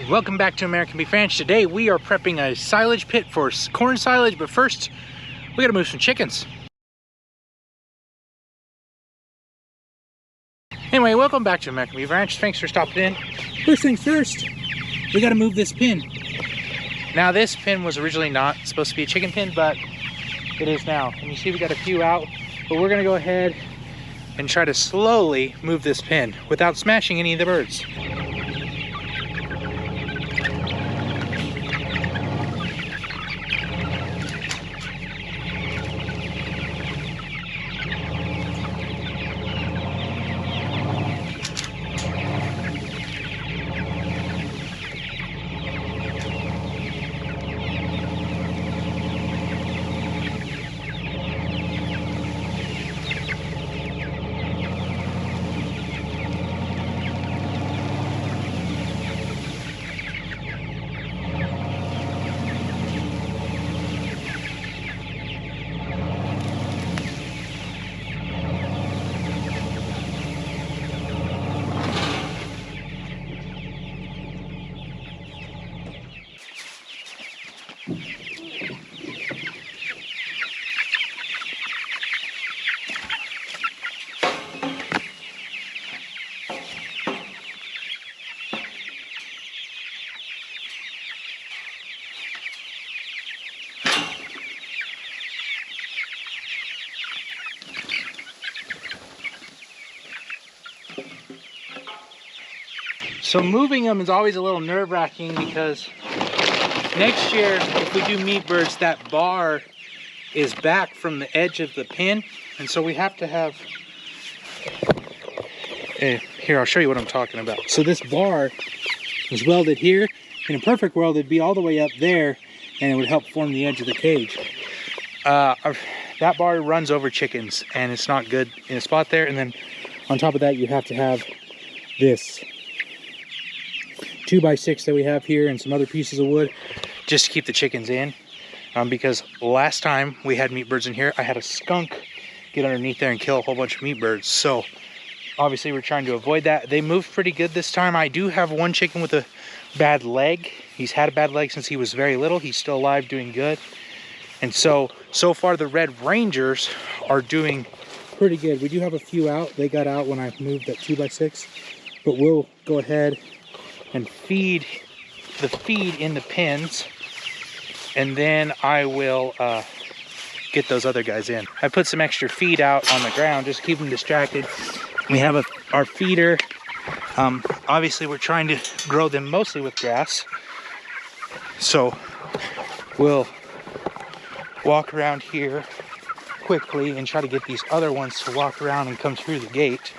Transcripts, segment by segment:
Welcome back to American Beef Ranch. Today we are prepping a silage pit for corn silage, but first we gotta move some chickens. Anyway, welcome back to American Beef Ranch. Thanks for stopping in. First things first, we gotta move this pin. Now this pin was originally not supposed to be a chicken pin, but it is now. And you see we got a few out, but we're gonna go ahead and try to slowly move this pin without smashing any of the birds. So moving them is always a little nerve-wracking because next year, if we do meat birds, that bar is back from the edge of the pin. And so we have to have, here, I'll show you what I'm talking about. So this bar is welded here. In a perfect world, it'd be all the way up there and it would help form the edge of the cage. That bar runs over chickens and it's not good in a spot there. And then on top of that, you have to have this 2x6 that we have here and some other pieces of wood just to keep the chickens in, because last time we had meat birds in here, I had a skunk get underneath there and kill a whole bunch of meat birds. So obviously we're trying to avoid that. They moved pretty good this time. I do have one chicken with a bad leg. He's had a bad leg since he was very little. He's still alive, doing good. And so far the Red Rangers are doing pretty good. We do have a few out. They got out when I moved that 2x6, but we'll go ahead and feed the feed in the pens, and then I will get those other guys in. I put some extra feed out on the ground just to keep them distracted. We have our feeder. Obviously we're trying to grow them mostly with grass, so we'll walk around here quickly and try to get these other ones to walk around and come through the gate.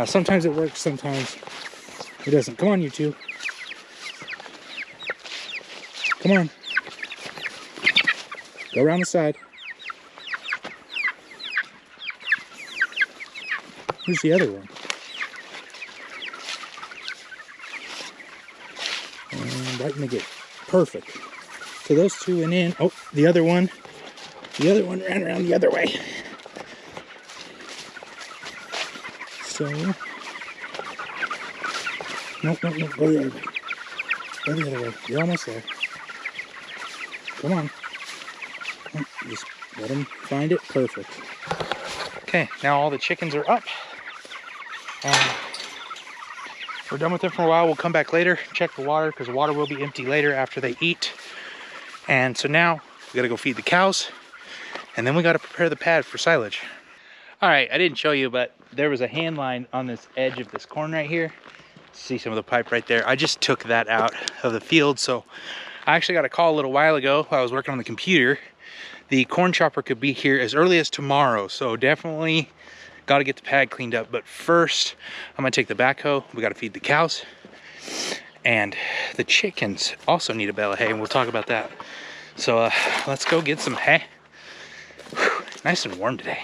Sometimes it works, sometimes it doesn't. Come on, you two. Come on. Go around the side. Where's the other one? And right in the gate. Perfect. So those two went in. Oh, the other one ran around the other way. So, nope, go the other way. Go the other way. You're almost there. Come on. Just let them find it. Perfect. Okay, now all the chickens are up. We're done with them for a while. We'll come back later, check the water, because the water will be empty later after they eat. And so now we gotta go feed the cows, and then we gotta prepare the pad for silage. All right, I didn't show you, but there was a hand line on this edge of this corn right here. See some of the pipe right there. I just took that out of the field. So I actually got a call a little while ago while I was working on the computer. The corn chopper could be here as early as tomorrow. So definitely got to get the pad cleaned up. But first, I'm gonna take the backhoe. We got to feed the cows. And the chickens also need a bale of hay, and we'll talk about that. So let's go get some hay. Whew, nice and warm today.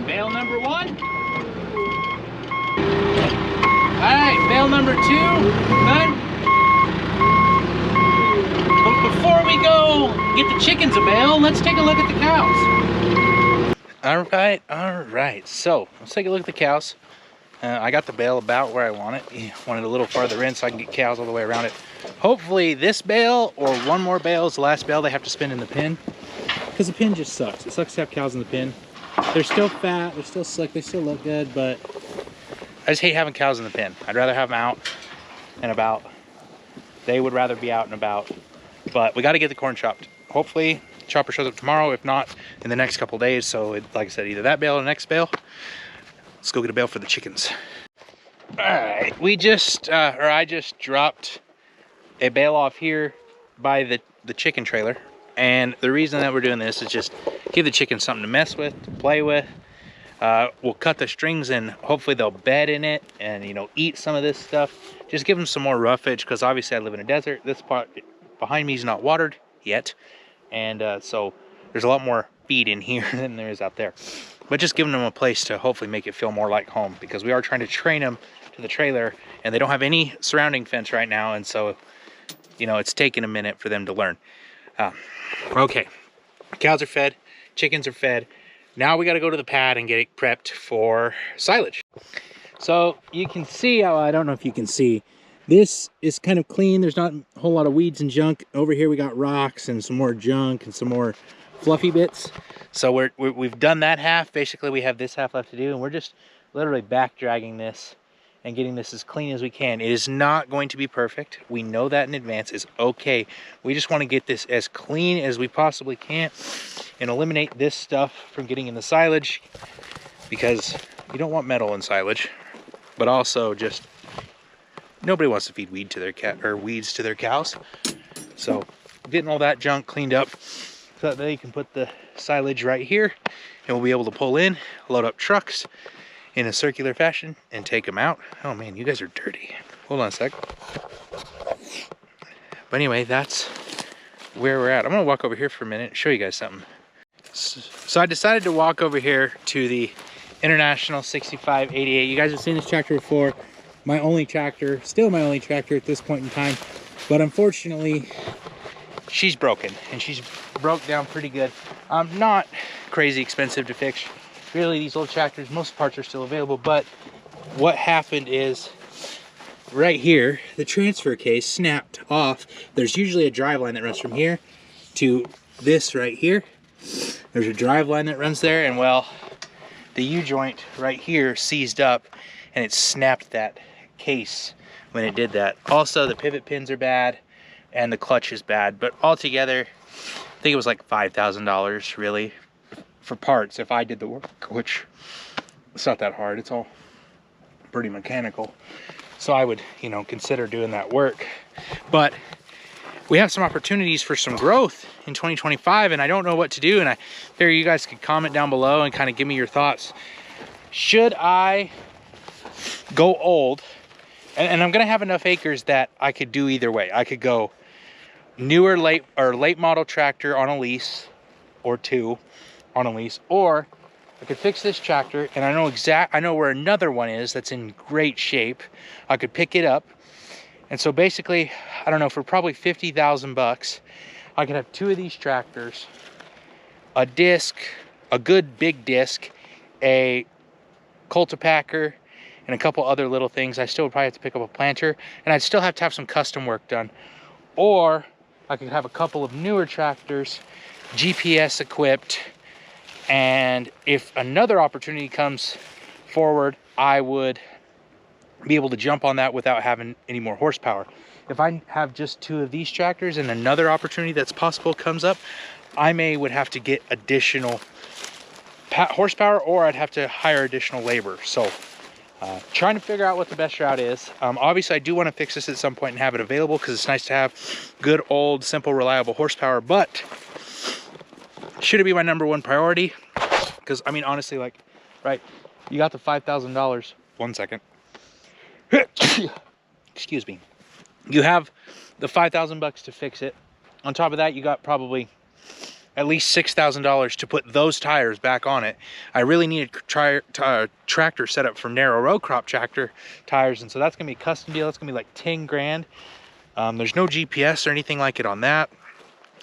Bale number one. right, bale number 2 done. But before we go get the chickens a bale, let's take a look at the cows. All right. So let's take a look at the cows. I got the bale about where I want it. I want it a little farther in so I can get cows all the way around it. Hopefully this bale or one more bale is the last bale they have to spin in the pen. Because the pen just sucks. It sucks to have cows in the pen. They're still fat, they're still slick, they still look good, but I just hate having cows in the pen. I'd rather have them out and about. They would rather be out and about. But we got to get the corn chopped. Hopefully chopper shows up tomorrow, if not in the next couple days. So like I said, either that bale or the next bale. Let's go get a bale for the chickens. All right, I just dropped a bale off here by the chicken trailer. And the reason that we're doing this is just give the chickens something to mess with, to play with. We'll cut the strings and hopefully they'll bed in it and, you know, eat some of this stuff. Just give them some more roughage because obviously I live in a desert. This part behind me is not watered yet. And so there's a lot more feed in here than there is out there. But just giving them a place to hopefully make it feel more like home, because we are trying to train them to the trailer and they don't have any surrounding fence right now. And so, you know, it's taking a minute for them to learn. Okay, cows are fed, chickens are fed. Now we got to go to the pad and get it prepped for silage. So you can see, I don't know if you can see, this is kind of clean. There's not a whole lot of weeds and junk. Over here we got rocks and some more junk and some more fluffy bits. So we've done that half. Basically we have this half left to do, and we're just literally back dragging this and getting this as clean as we can. It is not going to be perfect. We know that in advance. Is okay. We just want to get this as clean as we possibly can and eliminate this stuff from getting in the silage, because you don't want metal in silage, but also just nobody wants to feed weeds to their cows. So getting all that junk cleaned up so that they can put the silage right here, and we'll be able to pull in, load up trucks in a circular fashion and take them out. Oh man, you guys are dirty. Hold on a sec. But anyway, that's where we're at. I'm gonna walk over here for a minute and show you guys something. So I decided to walk over here to the International 6588. You guys have seen this tractor before. My only tractor, still my only tractor at this point in time. But unfortunately, she's broken, and she's broke down pretty good. Not crazy expensive to fix. Really, these old tractors, most parts are still available, but what happened is right here, the transfer case snapped off. There's usually a drive line that runs from here to this right here. There's a drive line that runs there, and well, the U-joint right here seized up and it snapped that case when it did that. Also, the pivot pins are bad and the clutch is bad, but altogether, I think it was like $5,000 really for parts if I did the work, which it's not that hard. It's all pretty mechanical. So I would, you know, consider doing that work. But we have some opportunities for some growth in 2025, and I don't know what to do. And I figure you guys could comment down below and kind of give me your thoughts. Should I go old? And I'm gonna have enough acres that I could do either way. I could go newer late model tractor on a lease, or two on a lease, or I could fix this tractor, and I know where another one is that's in great shape. I could pick it up, and so basically, I don't know, for probably 50,000 bucks, I could have two of these tractors, a disc, a good big disc, a cultipacker, and a couple other little things. I still would probably have to pick up a planter, and I'd still have to have some custom work done. Or I could have a couple of newer tractors, GPS equipped, and if another opportunity comes forward, I would be able to jump on that without having any more horsepower. If I have just two of these tractors and another opportunity that's possible comes up, I would have to get additional horsepower, or I'd have to hire additional labor. So trying to figure out what the best route is. Obviously I do want to fix this at some point and have it available, because it's nice to have good, old, simple, reliable horsepower. But should it be my #1 priority? Because I mean, honestly, like, right, you got the $5,000. 1 second. Excuse me. You have the 5,000 bucks to fix it. On top of that, you got probably at least $6,000 to put those tires back on it. I really need a tractor set up for narrow row crop tractor tires, and so that's gonna be a custom deal. It's gonna be like 10 grand. There's no GPS or anything like it on that.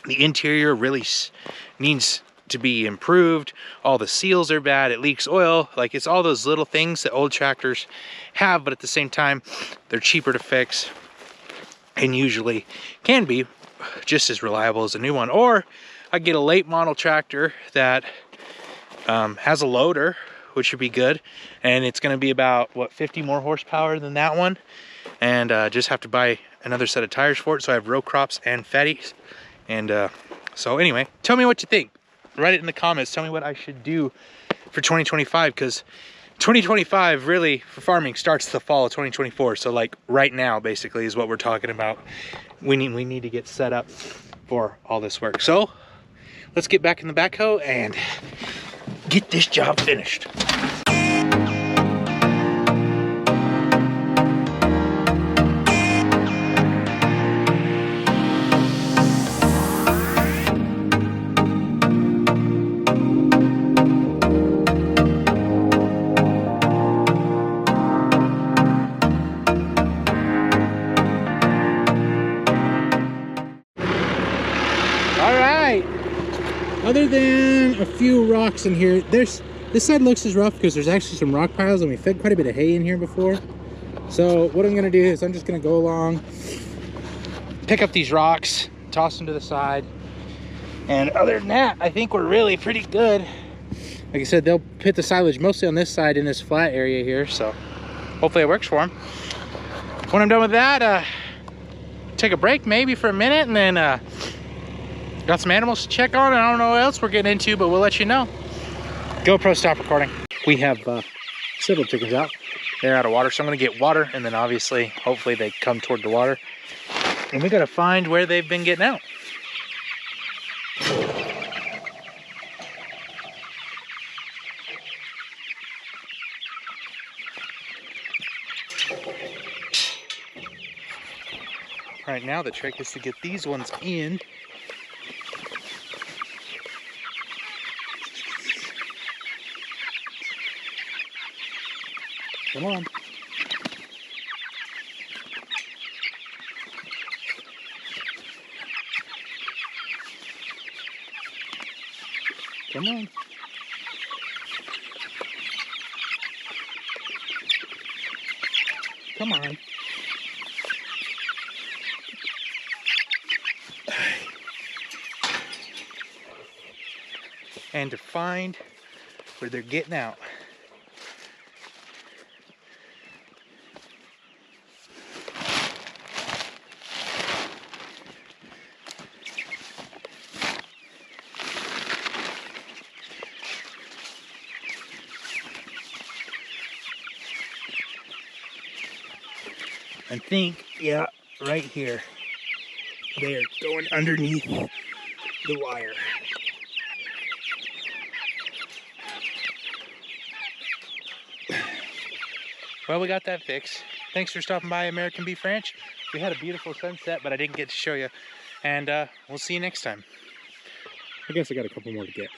The interior really needs to be improved. All the seals are bad, it leaks oil. Like, it's all those little things that old tractors have, but at the same time they're cheaper to fix and usually can be just as reliable as a new one. Or I get a late model tractor that has a loader, which would be good, and it's going to be about, what, 50 more horsepower than that one, and just have to buy another set of tires for it, so I have row crops and fatties. And so anyway, tell me what you think. Write it in the comments. Tell me what I should do for 2025, because 2025 really for farming starts the fall of 2024. So like right now basically is what we're talking about. We need to get set up for all this work. So let's get back in the backhoe and get this job finished. Other than a few rocks in here, this side looks as rough because there's actually some rock piles, and we fed quite a bit of hay in here before. So what I'm gonna do is I'm just gonna go along, pick up these rocks, toss them to the side, and other than that, I think we're really pretty good. Like I said, they'll pit the silage mostly on this side in this flat area here, so hopefully it works for them. When I'm done with that, take a break maybe for a minute, and then got some animals to check on, and I don't know what else we're getting into, but we'll let you know. GoPro, stop recording. We have several chickens out. They're out of water, so I'm gonna get water, and then obviously, hopefully they come toward the water. And we gotta find where they've been getting out. Right now, the trick is to get these ones in. Come on. Come on. Come on. And to find where they're getting out. I think, yeah, right here. They are going underneath the wire. Well, we got that fixed. Thanks for stopping by American Beef Ranch. We had a beautiful sunset, but I didn't get to show you. And we'll see you next time. I guess I got a couple more to get.